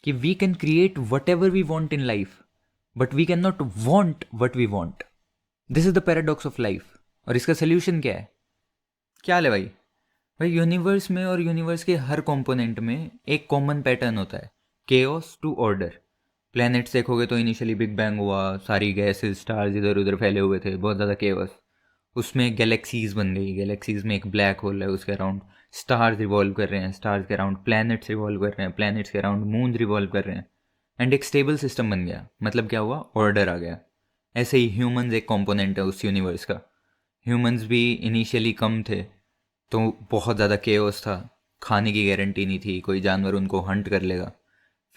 कि we can create whatever we want in life but we can not want what we want. This is the paradox of life. और इसका solution क्या है? क्या है भाई? भाई यूनिवर्स में और यूनिवर्स के हर कंपोनेंट में एक कॉमन पैटर्न होता है, केओस टू ऑर्डर। प्लैनेट्स देखोगे तो इनिशियली बिग बैंग हुआ, सारी गैसेस स्टार्स इधर उधर फैले हुए थे, बहुत ज़्यादा केओस। उसमें गैलेक्सीज बन गई, गैलेक्सीज में एक ब्लैक होल है, उसके अराउंड स्टार्स रिवॉल्व कर रहे हैं, स्टार्स के अराउंड प्लैनेट्स रिवॉल्व कर रहे हैं, प्लैनेट्स के अराउंड मून रिवॉल्व कर रहे हैं, एंड एक स्टेबल सिस्टम बन गया। मतलब क्या हुआ? ऑर्डर आ गया। ऐसे ही ह्यूमंस एक कंपोनेंट है उस यूनिवर्स का। ह्यूमंस भी इनिशियली कम थे, तो बहुत ज़्यादा केओस था, खाने की गारंटी नहीं थी, कोई जानवर उनको हंट कर लेगा।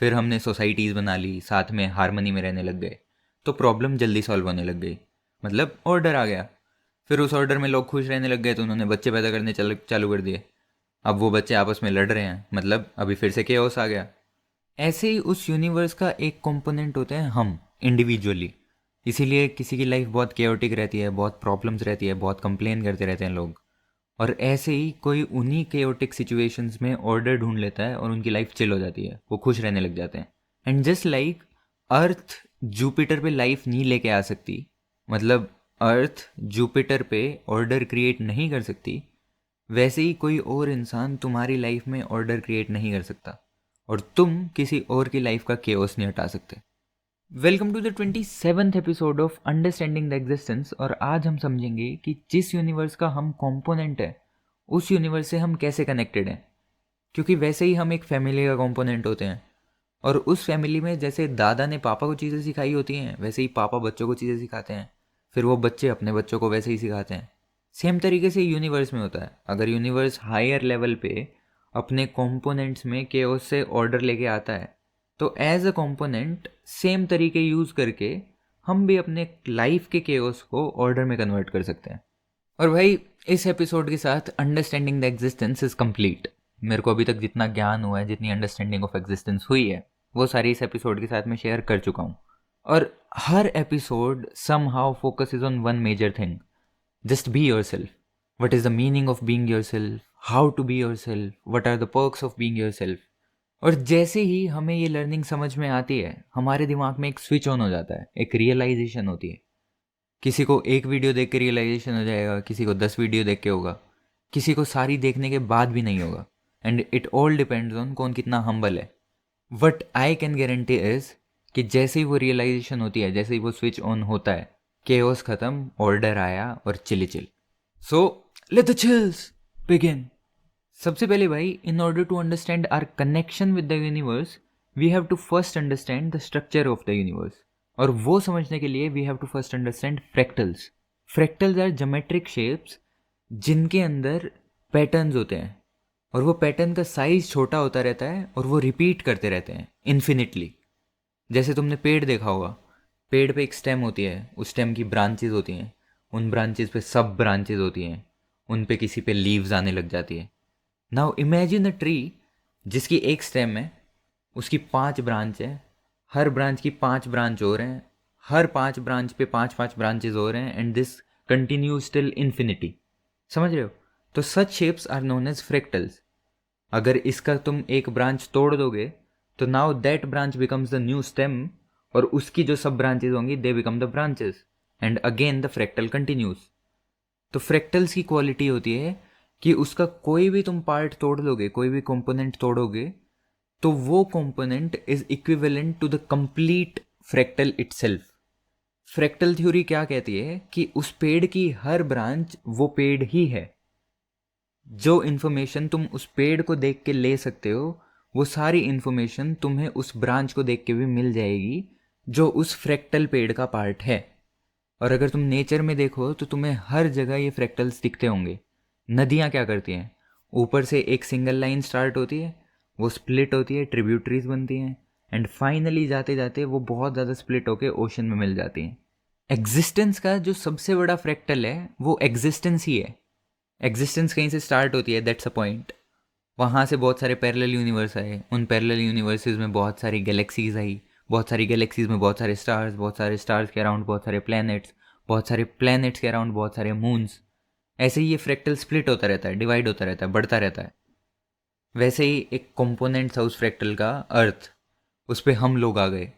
फिर हमने सोसाइटीज़ बना ली, साथ में हारमनी में रहने लग गए, तो प्रॉब्लम जल्दी सॉल्व होने लग गई, मतलब ऑर्डर आ गया। फिर उस ऑर्डर में लोग खुश रहने लग गए, तो उन्होंने बच्चे पैदा करने चालू कर दिए। अब वो बच्चे आपस में लड़ रहे हैं, मतलब अभी फिर से केओस आ गया। ऐसे ही उस यूनिवर्स का एक कंपोनेंट होते हैं हम इंडिविजुअली। इसीलिए किसी की लाइफ बहुत केओटिक रहती है, बहुत प्रॉब्लम्स रहती है, बहुत कंप्लेन करते रहते हैं लोग। और ऐसे ही कोई उन्हीं केओटिक सिचुएशंस में ऑर्डर ढूंढ लेता है और उनकी लाइफ चिल हो जाती है, वो खुश रहने लग जाते हैं। And just like earth Jupiter पे लाइफ नहीं लेके आ सकती, मतलब अर्थ जुपिटर पे ऑर्डर क्रिएट नहीं कर सकती, वैसे ही कोई और इंसान तुम्हारी लाइफ में ऑर्डर क्रिएट नहीं कर सकता, और तुम किसी और की लाइफ का केओस नहीं हटा सकते। Welcome to the 27th episode of understanding the existence. और आज हम समझेंगे कि जिस यूनिवर्स का हम कंपोनेंट है, उस यूनिवर्स से हम कैसे कनेक्टेड हैं। क्योंकि वैसे ही हम एक फैमिली का कंपोनेंट होते हैं, और उस फैमिली में जैसे दादा ने पापा को चीज़ें सिखाई होती हैं, वैसे ही पापा बच्चों को चीज़ें सिखाते हैं, फिर वो बच्चे अपने बच्चों को वैसे ही सिखाते हैं। सेम तरीके से यूनिवर्स में होता है। अगर यूनिवर्स हायर लेवल पे अपने कंपोनेंट्स में केओस से ऑर्डर लेके आता है, तो एज अ कंपोनेंट सेम तरीके यूज़ करके हम भी अपने लाइफ के केओस को ऑर्डर में कन्वर्ट कर सकते हैं। और भाई, इस एपिसोड के साथ understanding the existence is complete. मेरे को अभी तक जितना ज्ञान हुआ है, जितनी अंडरस्टैंडिंग ऑफ एग्जिस्टेंस हुई है, वो सारी इस एपिसोड के साथ मैं शेयर कर चुका हूँ। और हर episode some how focus is on one major thing, just be your self. What is the meaning of being your self, how to be your self, what are the perks of being your self. और जैसे ही हमें ये learning समझ में आती है, हमारे दिमाग में एक स्विच ऑन हो जाता है, एक रियलाइजेशन होती है। किसी को एक वीडियो देख के रियलाइजेशन हो जाएगा, किसी को 10 वीडियो देख के होगा, किसी को सारी देखने के बाद भी नहीं होगा। And it all depends on कौन कितना हम्बल है। What I can guarantee is कि जैसे ही वो रियलाइजेशन होती है, जैसे ही वो स्विच ऑन होता है, केओस खत्म, ऑर्डर आया और chill chill. So let the chills begin. सबसे पहले भाई, in order to understand our connection with the universe, we have to first understand the structure of the universe. और वो समझने के लिए we have to first understand fractals. Fractals are geometric shapes जिनके अंदर पैटर्न्स होते हैं, और वो पैटर्न का साइज छोटा होता रहता है, और वो रिपीट करते रहते हैं इन्फिनिटली। जैसे तुमने पेड़ देखा होगा, पेड़ पे एक स्टेम होती है, उस स्टेम की ब्रांचेज होती हैं, उन ब्रांचेज पे सब ब्रांचेज होती हैं, उन पे किसी पे लीव्स आने लग जाती है। नाउ इमेजिन अ ट्री जिसकी एक स्टेम है, उसकी 5 ब्रांच है, हर ब्रांच की 5 ब्रांच और हैं, हर 5 ब्रांच पे 5 ब्रांचेज और हैं, and this continues till infinity. समझ रहे हो? तो such shapes are known as fractals. अगर इसका तुम एक ब्रांच तोड़ दोगे, तो now that branch becomes the new stem, और उसकी जो सब ब्रांचेज होंगी they become the branches, and again the fractal continues. तो फ्रैक्टल्स की क्वालिटी होती है कि उसका कोई भी तुम पार्ट तोड़ लोगे, कोई भी कंपोनेंट तोड़ोगे, तो वो component is equivalent to the complete fractal itself. Fractal theory क्या कहती है कि उस पेड़ की हर ब्रांच वो पेड़ ही है। जो इन्फॉर्मेशन तुम उस पेड़ को देख के ले सकते हो, वो सारी इन्फॉर्मेशन तुम्हें उस ब्रांच को देख के भी मिल जाएगी, जो उस फ्रैक्टल पेड़ का पार्ट है। और अगर तुम नेचर में देखो, तो तुम्हें हर जगह ये फ्रैक्टल्स दिखते होंगे। नदियाँ क्या करती हैं? ऊपर से एक सिंगल लाइन स्टार्ट होती है, वो स्प्लिट होती है, ट्रिब्यूटरीज बनती हैं, एंड फाइनली जाते जाते वो बहुत ज़्यादा स्प्लिट होकर ओशन में मिल जाती हैं। एग्जिस्टेंस का जो सबसे बड़ा फ्रैक्टल है, वो एग्जिस्टेंस ही है। एग्जिस्टेंस कहीं से स्टार्ट होती है, दैट्स अ पॉइंट। वहाँ से बहुत सारे पैरेलल यूनिवर्स आए, उन पैरेलल यूनिवर्सेस में बहुत सारी गैलेक्सीज आई, बहुत सारी गैलेक्सीज में बहुत सारे स्टार्स के अराउंड बहुत सारे प्लैनेट्स, बहुत सारे प्लैनेट्स के अराउंड बहुत सारे मून्स। ऐसे ही ये फ्रैक्टल स्प्लिट होता रहता है, डिवाइड होता रहता है, बढ़ता रहता है। वैसे ही एक कंपोनेंट था उस फ्रैक्टल का, अर्थ। उस पे हम लोग आ गए,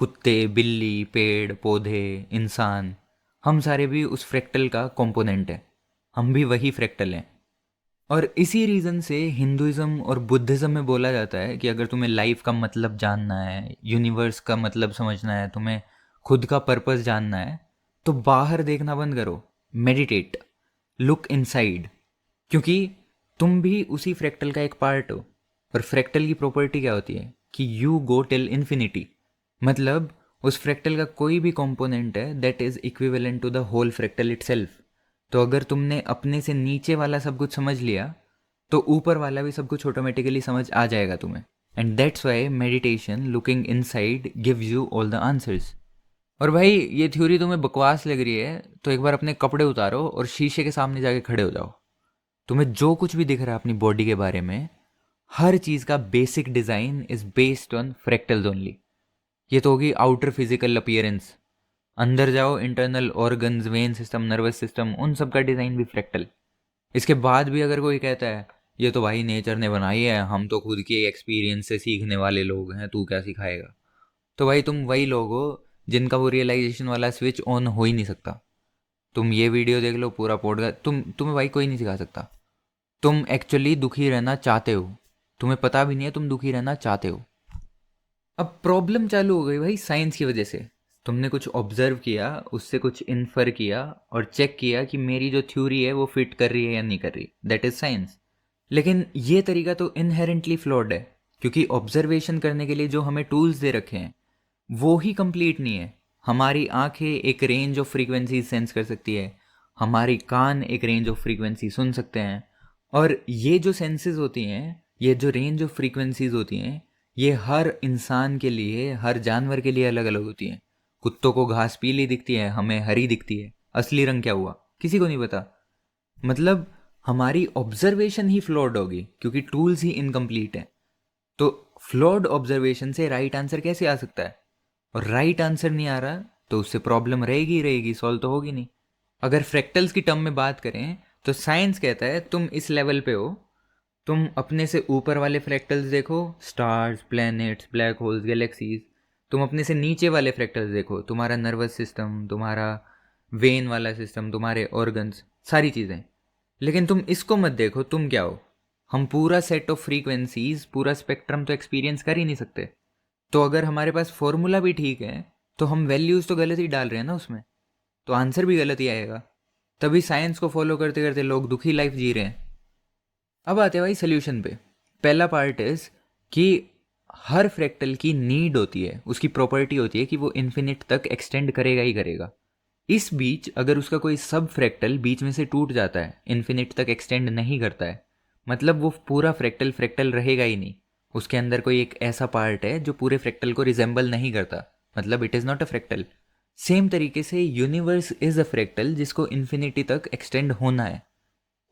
कुत्ते, बिल्ली, पेड़ पौधे, इंसान, हम सारे भी उस फ्रैक्टल का कंपोनेंट है, हम भी वही फ्रैक्टल हैं। और इसी रीज़न से हिंदुइज्म और बुद्धिज़्म में बोला जाता है कि अगर तुम्हें लाइफ का मतलब जानना है, यूनिवर्स का मतलब समझना है, तुम्हें खुद का पर्पस जानना है, तो बाहर देखना बंद करो, मेडिटेट, लुक इनसाइड। क्योंकि तुम भी उसी फ्रैक्टल का एक पार्ट हो। और फ्रैक्टल की प्रॉपर्टी क्या होती है कि यू गो टिल इन्फिनिटी। मतलब उस फ्रैक्टल का कोई भी कंपोनेंट है that is equivalent to the whole fractal itself. तो अगर तुमने अपने से नीचे वाला सब कुछ समझ लिया तो ऊपर वाला भी सब कुछ ऑटोमेटिकली समझ आ जाएगा तुम्हें। And that's why meditation, looking inside, gives you all the answers. और भाई ये थ्योरी तुम्हें बकवास लग रही है तो एक बार अपने कपड़े उतारो और शीशे के सामने जाके खड़े हो जाओ। तुम्हें जो कुछ भी दिख रहा है अपनी बॉडी के बारे में, हर चीज़ का basic design is based on fractals only. ये तो होगी आउटर फिजिकल अपीयरेंस। अंदर जाओ, internal organs, when system, nervous system, उन सब का डिज़ाइन भी फ्रैक्टल। इसके बाद भी अगर कोई कहता है ये तो भाई नेचर ने बनाई है, हम तो खुद के एक्सपीरियंस से सीखने वाले लोग हैं, तू क्या सिखाएगा, तो भाई तुम वही लोग हो जिनका वो रियलाइजेशन वाला स्विच ऑन हो ही नहीं सकता। तुम ये वीडियो देख लो, पूरा पॉडकास्ट, तुम्हें भाई कोई नहीं सिखा सकता। तुम एक्चुअली दुखी रहना चाहते हो, तुम्हें पता भी नहीं है तुम दुखी रहना चाहते हो। अब प्रॉब्लम चालू हो गई भाई साइंस की वजह से। तुमने कुछ ऑब्जर्व किया, उससे कुछ इन्फर किया और चेक किया कि मेरी जो थ्योरी है वो फिट कर रही है या नहीं कर रही, दैट इज साइंस। लेकिन ये तरीका तो इनहेरेंटली फ्लॉड है, क्योंकि ऑब्जर्वेशन करने के लिए जो हमें टूल्स दे रखे हैं वो ही कंप्लीट नहीं है। हमारी आंखें एक रेंज ऑफ फ्रीक्वेंसी सेंस कर सकती है, हमारी कान एक रेंज ऑफ फ्रीक्वेंसी सुन सकते हैं। और ये जो सेंसेस होती हैं, ये जो रेंज ऑफ फ्रीक्वेंसीज होती हैं, ये हर इंसान के लिए, हर जानवर के लिए अलग अलग होती हैं। कुत्तों को घास पीली दिखती है, हमें हरी दिखती है, असली रंग क्या हुआ किसी को नहीं पता। मतलब हमारी ऑब्जर्वेशन ही फ्लॉड होगी क्योंकि टूल्स ही इनकम्प्लीट हैं। तो फ्लॉड ऑब्जर्वेशन से राइट आंसर कैसे आ सकता है? और राइट आंसर नहीं आ रहा तो उससे प्रॉब्लम रहेगी ही रहेगी, सॉल्व तो होगी नहीं। अगर फ्रैक्टल्स की टर्म में बात करें तो साइंस कहता है तुम इस लेवल पे हो, तुम अपने से ऊपर वाले फ्रैक्टल्स देखो, stars, planets, black holes, galaxies. तुम अपने से नीचे वाले फ्रैक्टल्स देखो, तुम्हारा नर्वस सिस्टम, तुम्हारा वेन वाला सिस्टम, तुम्हारे ऑर्गन्स, सारी चीज़ें। लेकिन तुम इसको मत देखो, तुम क्या हो। हम पूरा सेट ऑफ फ्रीक्वेंसीज, पूरा स्पेक्ट्रम तो एक्सपीरियंस कर ही नहीं सकते। तो अगर हमारे पास फॉर्मूला भी ठीक है तो हम वैल्यूज़ तो गलत ही डाल रहे हैं ना उसमें, तो आंसर भी गलत ही आएगा। तभी साइंस को फॉलो करते करते लोग दुखी लाइफ जी रहे हैं। अब आते हैं भाई सोल्यूशन पे। पहला पार्ट इज कि हर फ्रैक्टल की नीड होती है, उसकी प्रॉपर्टी होती है कि वो इन्फिनिट तक एक्सटेंड करेगा ही करेगा। इस बीच अगर उसका कोई सब फ्रैक्टल बीच में से टूट जाता है, इन्फिनिट तक एक्सटेंड नहीं करता है, मतलब वो पूरा फ्रैक्टल फ्रैक्टल रहेगा ही नहीं। उसके अंदर कोई एक ऐसा पार्ट है जो पूरे फ्रैक्टल को रिजेंबल नहीं करता, मतलब it is not a fractal. Same तरीके से यूनिवर्स इज़ अ फ्रैक्टल जिसको इन्फिनिटी तक एक्सटेंड होना है।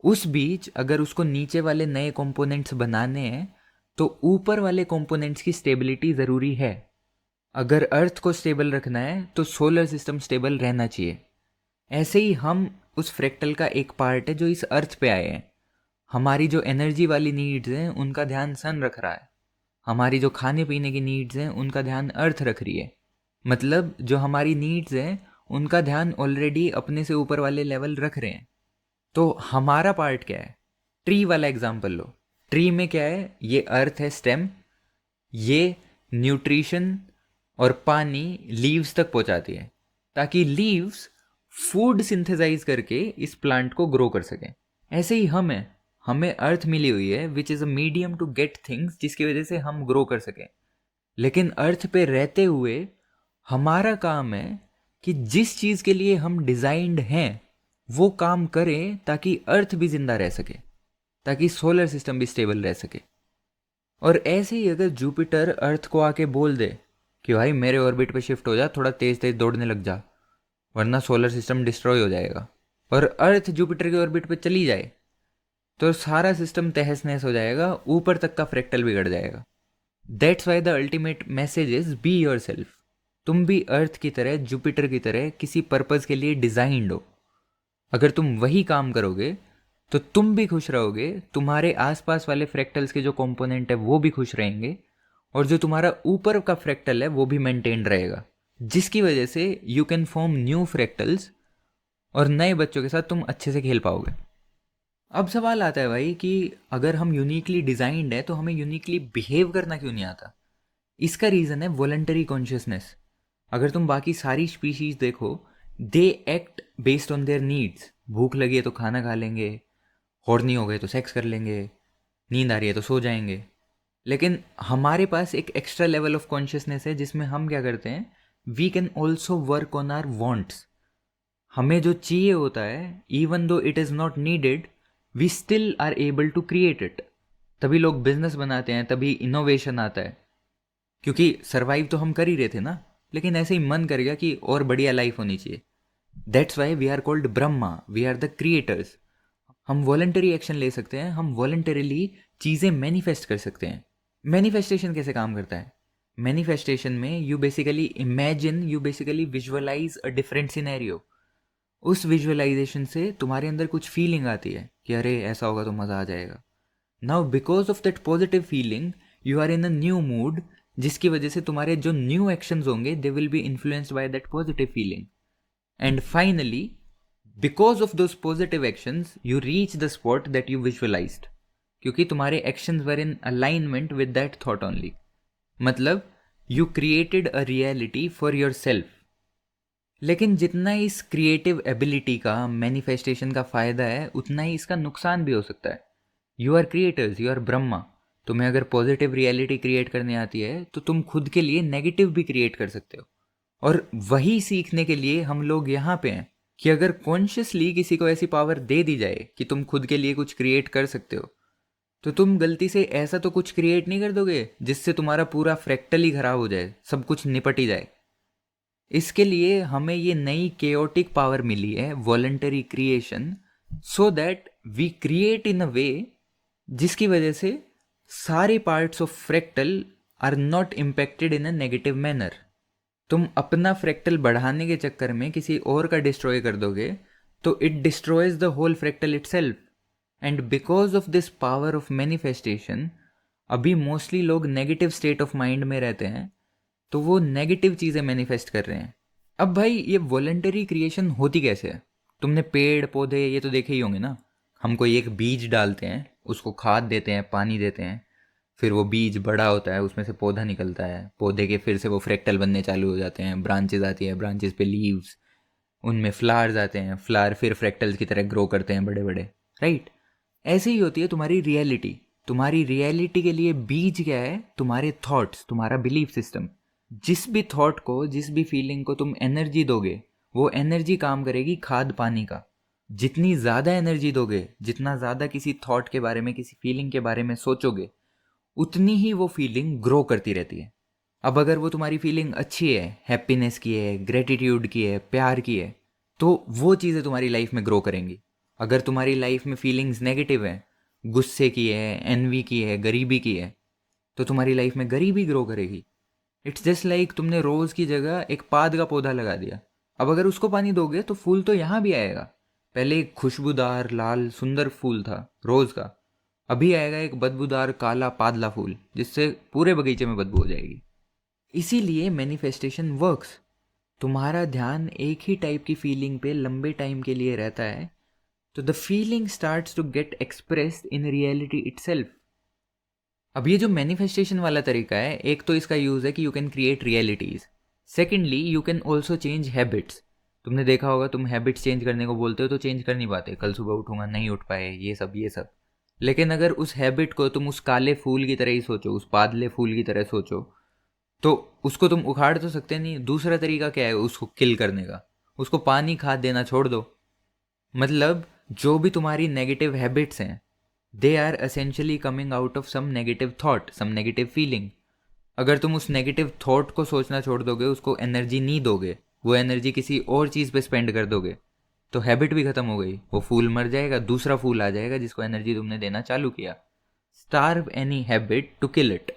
उस बीच अगर उसको नीचे वाले नए कंपोनेंट्स बनाने हैं तो ऊपर वाले कंपोनेंट्स की स्टेबिलिटी ज़रूरी है। अगर अर्थ को स्टेबल रखना है तो सोलर सिस्टम स्टेबल रहना चाहिए। ऐसे ही हम उस फ्रैक्टल का एक पार्ट है जो इस अर्थ पे आए हैं। हमारी जो एनर्जी वाली नीड्स हैं उनका ध्यान सन रख रहा है, हमारी जो खाने पीने की नीड्स हैं उनका ध्यान अर्थ रख रही है। मतलब जो हमारी नीड्स हैं उनका ध्यान ऑलरेडी अपने से ऊपर वाले लेवल रख रहे हैं। तो हमारा पार्ट क्या है? ट्री वाला एग्जाम्पल लो। ट्री में क्या है? ये अर्थ है, स्टेम, ये न्यूट्रिशन और पानी लीव्स तक पहुंचाती है ताकि लीव्स फूड सिंथेसाइज करके इस प्लांट को ग्रो कर सकें। ऐसे ही हम हैं, हमें अर्थ मिली हुई है which is a medium to get things, जिसकी वजह से हम ग्रो कर सकें। लेकिन अर्थ पे रहते हुए हमारा काम है कि जिस चीज़ के लिए हम डिज़ाइंड हैं वो काम करें ताकि अर्थ भी जिंदा रह सके, ताकि सोलर सिस्टम भी स्टेबल रह सके। और ऐसे ही अगर जुपिटर अर्थ को आके बोल दे कि भाई मेरे ऑर्बिट पे शिफ्ट हो जा, थोड़ा तेज तेज दौड़ने लग जा, वरना सोलर सिस्टम डिस्ट्रॉय हो जाएगा, और अर्थ जुपिटर के ऑर्बिट पे चली जाए तो सारा सिस्टम तहस नहस हो जाएगा, ऊपर तक का फ्रैक्टल बिगड़ जाएगा। That's why the ultimate message is B your self. तुम भी अर्थ की तरह, जुपिटर की तरह किसी पर्पज़ के लिए डिज़ाइंड हो। अगर तुम वही काम करोगे तो तुम भी खुश रहोगे, तुम्हारे आसपास वाले फ्रैक्टल्स के जो कंपोनेंट है वो भी खुश रहेंगे, और जो तुम्हारा ऊपर का फ्रैक्टल है वो भी मेंटेन रहेगा, जिसकी वजह से you can form new fractals और नए बच्चों के साथ तुम अच्छे से खेल पाओगे। अब सवाल आता है भाई कि अगर हम यूनिकली डिजाइंड है तो हमें यूनिकली बिहेव करना क्यों नहीं आता? इसका रीज़न है वॉलंटरी कॉन्शियसनेस। अगर तुम बाकी सारी स्पीशीज देखो, they act based on their needs. भूख लगी है तो खाना खा लेंगे, हॉर्नी हो गए तो सेक्स कर लेंगे, नींद आ रही है तो सो जाएंगे। लेकिन हमारे पास एक एक्स्ट्रा लेवल ऑफ कॉन्शियसनेस है जिसमें हम क्या करते हैं, we can also work on our wants. हमें जो चाहिए होता है, even though it is not needed, we still are able to create it. तभी लोग बिजनेस बनाते हैं, तभी इनोवेशन आता है, क्योंकि सरवाइव तो हम कर ही रहे थे ना, लेकिन ऐसे ही मन कर गया कि और बढ़िया लाइफ होनी चाहिए। That's why we are called Brahma, we are the creators. हम वॉलंटरी एक्शन ले सकते हैं, हम वॉलंटरीली चीज़ें मैनिफेस्ट कर सकते हैं। मैनिफेस्टेशन कैसे काम करता है? मैनिफेस्टेशन में you basically imagine, you basically visualize a different scenario. उस विजुअलाइजेशन से तुम्हारे अंदर कुछ फीलिंग आती है कि अरे ऐसा होगा तो मज़ा आ जाएगा। Now because of that positive feeling you are in a new mood, जिसकी वजह से तुम्हारे जो न्यू एक्शंस होंगे they will be influenced by that positive feeling. And finally, because of those positive actions you reach the spot that you visualized, क्योंकि तुम्हारे actions were in alignment with that thought only. मतलब you created a reality for your self. लेकिन जितना इस creative ability का, manifestation का फ़ायदा है, उतना ही इसका नुकसान भी हो सकता है। You are creators, you are Brahma. तुम्हें अगर पॉजिटिव रियलिटी क्रिएट करनी आती है तो तुम खुद के लिए नेगेटिव भी क्रिएट कर सकते हो। और वही सीखने के लिए हम लोग यहाँ पे हैं कि अगर कॉन्शियसली किसी को ऐसी पावर दे दी जाए कि तुम खुद के लिए कुछ क्रिएट कर सकते हो, तो तुम गलती से ऐसा तो कुछ क्रिएट नहीं कर दोगे जिससे तुम्हारा पूरा फ्रैक्टल ही खराब हो जाए, सब कुछ निपट ही जाए। इसके लिए हमें ये नई केओटिक पावर मिली है, voluntary creation, so that we create in a way जिसकी वजह से सारे parts of fractal are not impacted in a negative manner. तुम अपना फ्रैक्टल बढ़ाने के चक्कर में किसी और का डिस्ट्रॉय कर दोगे तो it destroys the whole fractal itself. And because of this power of manifestation, अभी मोस्टली लोग नेगेटिव स्टेट ऑफ माइंड में रहते हैं, तो वो नेगेटिव चीज़ें मैनिफेस्ट कर रहे हैं। अब भाई ये वॉलंटरी क्रिएशन होती कैसे है? तुमने पेड़ पौधे ये तो देखे ही होंगे ना। हम कोई एक बीज डालते हैं, उसको खाद देते हैं, पानी देते हैं, फिर वो बीज बड़ा होता है, उसमें से पौधा निकलता है, पौधे के फिर से वो फ्रैक्टल बनने चालू हो जाते हैं, ब्रांचेज आती है, ब्रांचेज पे लीव्स, उनमें फ्लावर्स आते हैं, फ्लावर फिर फ्रैक्टल्स की तरह ग्रो करते हैं बड़े बड़े, राइट? ऐसे ही होती है तुम्हारी रियलिटी। तुम्हारी रियलिटी के लिए बीज क्या है? तुम्हारे थॉट्स, तुम्हारा बिलीफ सिस्टम। जिस भी थॉट को, जिस भी फीलिंग को तुम एनर्जी दोगे, वो एनर्जी काम करेगी खाद पानी का। जितनी ज़्यादा एनर्जी दोगे, जितना ज़्यादा किसी थॉट के बारे में, किसी फीलिंग के बारे में सोचोगे, उतनी ही वो फीलिंग ग्रो करती रहती है। अब अगर वो तुम्हारी फीलिंग अच्छी है, हैप्पीनेस की है, ग्रेटिट्यूड की है, प्यार की है, तो वो चीज़ें तुम्हारी लाइफ में ग्रो करेंगी। अगर तुम्हारी लाइफ में फीलिंग्स नेगेटिव हैं, गुस्से की है, एनवी की है, गरीबी की है, तो तुम्हारी लाइफ में गरीबी ग्रो करेगी। इट्स जस्ट लाइक तुमने रोज़ की जगह एक पाद का पौधा लगा दिया। अब अगर उसको पानी दोगे तो फूल तो यहाँ भी आएगा। पहले एक खुशबूदार लाल सुंदर फूल था रोज़ का, अभी आएगा एक बदबूदार काला पादला फूल, जिससे पूरे बगीचे में बदबू हो जाएगी। इसीलिए मैनिफेस्टेशन वर्क्स। तुम्हारा ध्यान एक ही टाइप की फीलिंग पे लंबे टाइम के लिए रहता है, तो the feeling starts to get expressed in reality itself. अब ये जो मैनिफेस्टेशन वाला तरीका है, एक तो इसका यूज़ है कि you can create realities. Secondly, you can also change habits. तुमने देखा होगा, तुम हैबिट्स चेंज करने को बोलते हो तो चेंज कर नहीं पाते। कल सुबह उठूंगा, नहीं उठ पाए, ये सब ये सब। लेकिन अगर उस हैबिट को तुम उस काले फूल की तरह ही सोचो, उस पादले फूल की तरह सोचो, तो उसको तुम उखाड़ तो सकते नहीं। दूसरा तरीका क्या है उसको किल करने का? उसको पानी खाद देना छोड़ दो। मतलब जो भी तुम्हारी नेगेटिव हैबिट्स हैं, they are essentially coming out of some negative thought, some negative feeling. अगर तुम उस नेगेटिव थॉट को सोचना छोड़ दोगे, उसको एनर्जी नहीं दोगे, वो एनर्जी किसी और चीज़ पे स्पेंड कर दोगे, तो हैबिट भी खत्म हो गई। वो फूल मर जाएगा, दूसरा फूल आ जाएगा जिसको एनर्जी तुमने देना चालू किया। Starve any habit to kill it.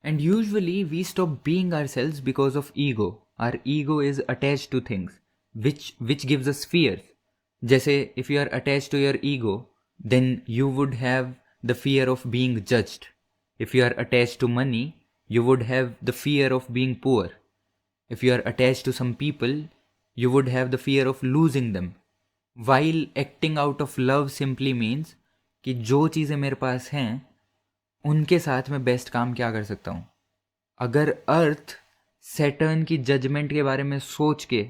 And usually we stop being ourselves because of ego. Our ego is attached to things which gives us fear. जैसे if you are attached to your ego, then you would have the fear of being judged. If you are attached to money, you would have the fear of being poor. If you are attached to some people, you would have the fear of losing them. While acting out of love simply means कि जो चीज़ें मेरे पास हैं उनके साथ मैं best काम क्या कर सकता हूँ. अगर अर्थ सैटर्न की जजमेंट के बारे में सोच के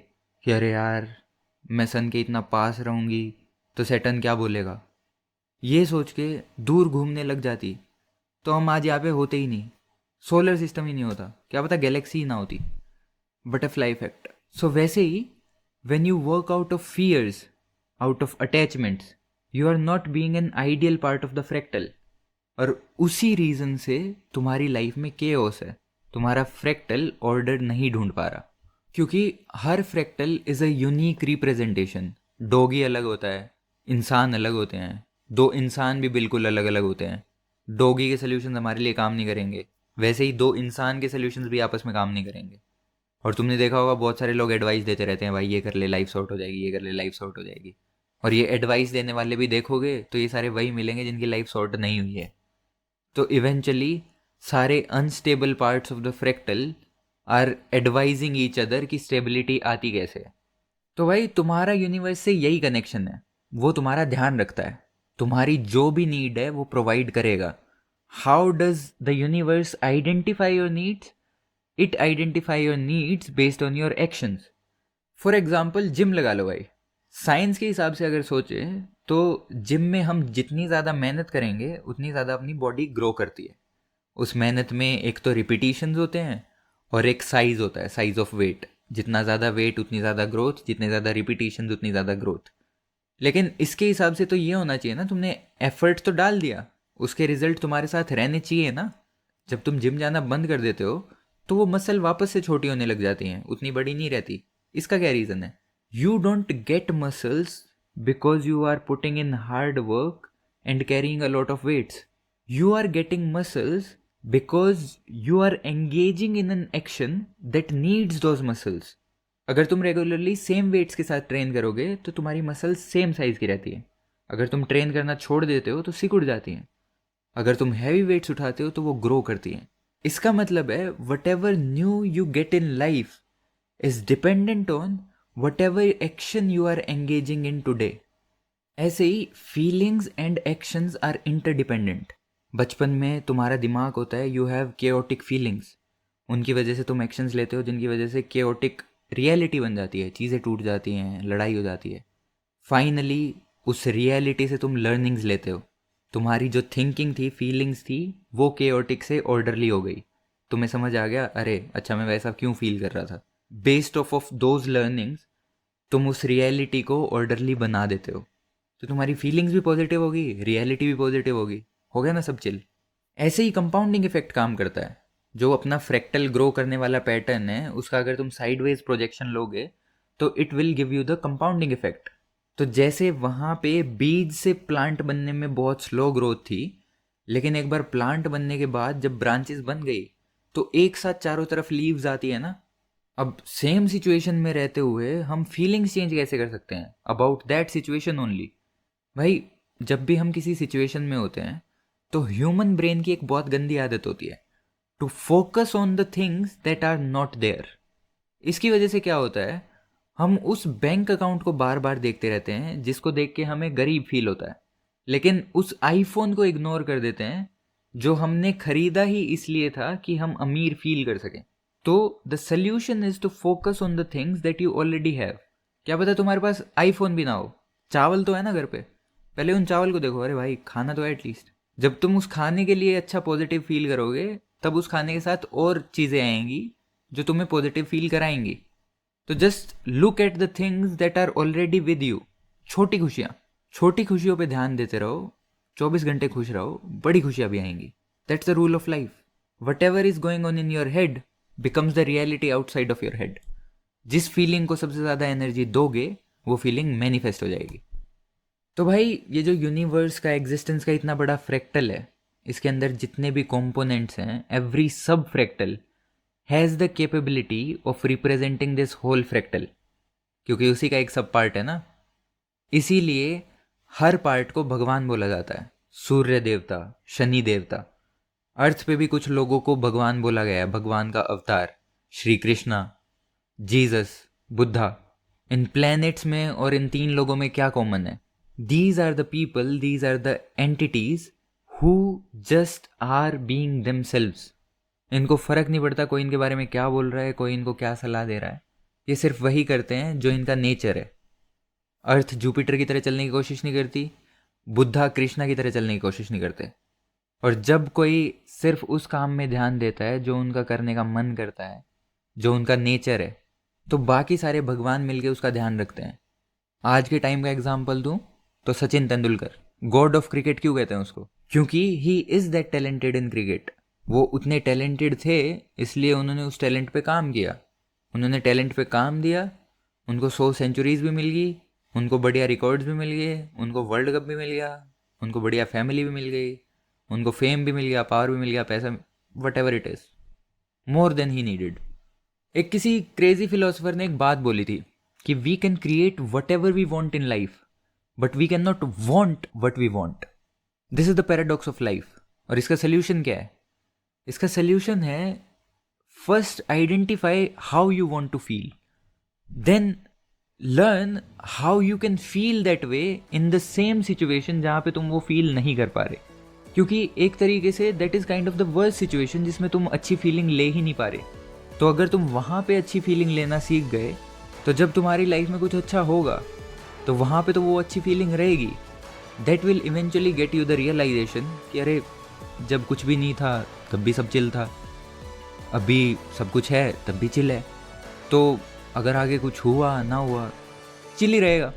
कि अरे यार मैं सन के इतना पास रहूँगी तो सैटर्न क्या बोलेगा, ये सोच के दूर घूमने लग जाती तो हम आज यहाँ पे होते ही नहीं, सोलर सिस्टम ही नहीं होता, क्या पता गैलेक्सी ही ना होती. Butterfly effect. सो वैसे ही when you work out of fears, out of attachments, you are not being an ideal part of the fractal. और उसी रीज़न से तुम्हारी लाइफ में केओस है. तुम्हारा फ्रैक्टल ऑर्डर नहीं ढूंढ पा रहा क्योंकि हर fractal is a unique representation. Doggy अलग होता है, इंसान अलग होते हैं, दो इंसान भी बिल्कुल अलग अलग होते हैं. डॉगी के सोल्यूशन हमारे लिए काम नहीं करेंगे, वैसे ही दो इंसान के सोल्यूशन भी आपस में काम नहीं करेंगे. और तुमने देखा होगा बहुत सारे लोग एडवाइस देते रहते हैं, भाई ये कर ले लाइफ सॉर्ट हो जाएगी, ये कर ले लाइफ सॉर्ट हो जाएगी. और ये एडवाइस देने वाले भी देखोगे तो ये सारे वही मिलेंगे जिनकी लाइफ सॉर्ट नहीं हुई है. तो इवेंचुअली सारे unstable parts of the fractal are advising each other की स्टेबिलिटी आती कैसे. तो भाई तुम्हारा यूनिवर्स से यही कनेक्शन है, वो तुम्हारा ध्यान रखता है, तुम्हारी जो भी नीड है वो प्रोवाइड करेगा. How does the universe identify your needs? It identify your needs based on your actions. For example gym लगा लो भाई. साइंस के हिसाब से अगर सोचें तो जिम में हम जितनी ज़्यादा मेहनत करेंगे उतनी ज़्यादा अपनी बॉडी ग्रो करती है. उस मेहनत में एक तो रिपीटिशंस होते हैं और एक साइज़ होता है, साइज़ ऑफ वेट. जितना ज़्यादा वेट उतनी ज़्यादा ग्रोथ, जितने ज़्यादा रिपीटिशंस उतनी ज़्यादा ग्रोथ. लेकिन इसके हिसाब से तो ये होना चाहिए ना, तुमने एफर्ट तो डाल दिया, उसके रिजल्ट तुम्हारे साथ रहने चाहिए ना. जब तुम जिम जाना बंद कर देते हो तो वो मसल वापस से छोटी होने लग जाती हैं, उतनी बड़ी नहीं रहती. इसका क्या रीज़न है? You don't get muscles because you are putting in hard work and carrying a lot of weights. You are getting muscles because you are engaging in an action that needs those muscles. अगर तुम regularly same weights के साथ train करोगे तो तुम्हारी muscles same size की रहती है. अगर तुम ट्रेन करना छोड़ देते हो तो सिकुड़ जाती हैं. अगर तुम हैवी वेट्स उठाते हो तो वो ग्रो करती हैं. इसका मतलब है whatever new you get in life is dependent on whatever action you are engaging in today. ऐसे ही feelings and actions are interdependent. बचपन में तुम्हारा दिमाग होता है, यू हैव केओटिक फीलिंग्स, उनकी वजह से तुम एक्शंस लेते हो जिनकी वजह से केओटिक रियलिटी बन जाती है, चीज़ें टूट जाती हैं, लड़ाई हो जाती है. फाइनली उस रियलिटी से तुम लर्निंग्स लेते हो. तुम्हारी जो थिंकिंग थी, फीलिंग्स थी, वो केओटिक से ऑर्डरली हो गई. तुम्हें समझ आ गया, अरे अच्छा मैं वैसा क्यों फील कर रहा था. बेस्ड ऑफ दोज लर्निंग्स तुम उस रियलिटी को ऑर्डरली बना देते हो. तो तुम्हारी फीलिंग्स भी पॉजिटिव होगी, रियलिटी भी पॉजिटिव होगी. हो गया ना सब चिल. ऐसे ही कंपाउंडिंग इफेक्ट काम करता है. जो अपना फ्रैक्टल ग्रो करने वाला पैटर्न है उसका अगर तुम साइडवेज प्रोजेक्शन लोगे तो it will give you the compounding effect. तो जैसे वहाँ पे बीज से प्लांट बनने में बहुत स्लो ग्रोथ थी, लेकिन एक बार प्लांट बनने के बाद जब ब्रांचेस बन गई तो एक साथ चारों तरफ लीव्स आती है ना. अब सेम सिचुएशन में रहते हुए हम फीलिंग्स चेंज कैसे कर सकते हैं अबाउट दैट सिचुएशन ओनली. भाई जब भी हम किसी सिचुएशन में होते हैं तो ह्यूमन ब्रेन की एक बहुत गंदी आदत होती है, to focus on the things that are not there. इसकी वजह से क्या होता है, हम उस बैंक अकाउंट को बार बार देखते रहते हैं जिसको देख के हमें गरीब फील होता है, लेकिन उस आईफोन को इग्नोर कर देते हैं जो हमने खरीदा ही इसलिए था कि हम अमीर फील कर सकें. तो the solution is to focus on the things that you already have. क्या पता तुम्हारे पास आईफोन भी ना हो, चावल तो है ना घर पे, पहले उन चावल को देखो, अरे भाई खाना तो है एटलीस्ट. जब तुम उस खाने के लिए अच्छा पॉजिटिव फील करोगे तब उस खाने के साथ और चीज़ें आएंगी जो तुम्हें पॉजिटिव फील कराएंगी. तो just look at the things that are already with you. छोटी खुशियों पे ध्यान देते रहो, 24 घंटे खुश रहो, बड़ी खुशियाँ भी आएंगी. That's the rule of life. What ever is going on in your head becomes the reality outside of your head. जिस फीलिंग को सबसे ज़्यादा एनर्जी दोगे वो फीलिंग मैनिफेस्ट हो जाएगी. तो भाई ये जो यूनिवर्स का एग्जिस्टेंस का इतना बड़ा फ्रैक्टल है, इसके अंदर जितने भी कंपोनेंट्स हैं, every sub fractal has the capability of representing this whole fractal, क्योंकि उसी का एक सब पार्ट है ना. इसीलिए हर पार्ट को भगवान बोला जाता है, सूर्य देवता, शनि देवता. अर्थ पे भी कुछ लोगों को भगवान बोला गया है, भगवान का अवतार, श्री कृष्णा, जीसस, बुद्धा। इन प्लैनेट्स में और इन 3 लोगों में क्या कॉमन है? These are the people, these are the entities who just are being themselves. इनको फर्क नहीं पड़ता कोई इनके बारे में क्या बोल रहा है, कोई इनको क्या सलाह दे रहा है। ये सिर्फ वही करते हैं जो इनका नेचर है। अर्थ जुपिटर की तरह चलने की कोशिश नहीं करती, बुद्धा कृष्णा की तरह चलने की कोशिश नहीं करते। और जब कोई सिर्फ उस काम में ध्यान देता है जो उनका करने का मन करता है, जो उनका नेचर है, तो बाकी सारे भगवान मिलके उसका ध्यान रखते हैं। आज के टाइम का एग्जाम्पल दूं तो Sachin Tendulkar, God of cricket क्यों कहते हैं उसको? क्योंकि he is that talented in cricket. वो उतने टैलेंटेड थे, इसलिए उन्होंने उस टैलेंट पे काम किया। उन्होंने टैलेंट पे काम दिया, उनको 100 सेंचुरीज भी मिल गई, उनको बढ़िया रिकॉर्ड्स भी मिल गए, उनको वर्ल्ड कप भी मिल गया, उनको बढ़िया फैमिली भी मिल गई, उनको फेम भी मिल गया, पावर भी मिल गया, पैसा, whatever it is, more than he needed. एक किसी क्रेजी फिलोसोफर ने एक बात बोली थी कि we can create whatever we want in life, but we can not want what we want. This is the paradox of life. और इसका सोल्यूशन क्या है? इसका सोल्यूशन है, first identify how you want to feel, then learn how you can feel that way in the same situation जहाँ पे तुम वो फील नहीं कर पा रहे। क्योंकि एक तरीके say that is kind of the worst situation जिसमें तुम अच्छी फीलिंग ले ही नहीं पा रहे। तो अगर तुम वहाँ पे अच्छी फीलिंग लेना सीख गए, तो जब तुम्हारी लाइफ में कुछ अच्छा होगा तो वहाँ पे तो वो अच्छी फीलिंग रहेगी। That will eventually get you the realization कि अरे जब कुछ भी नहीं था तब भी सब चिल था, अभी सब कुछ है तब भी चिल है, तो अगर आगे कुछ हुआ ना हुआ चिल ही रहेगा।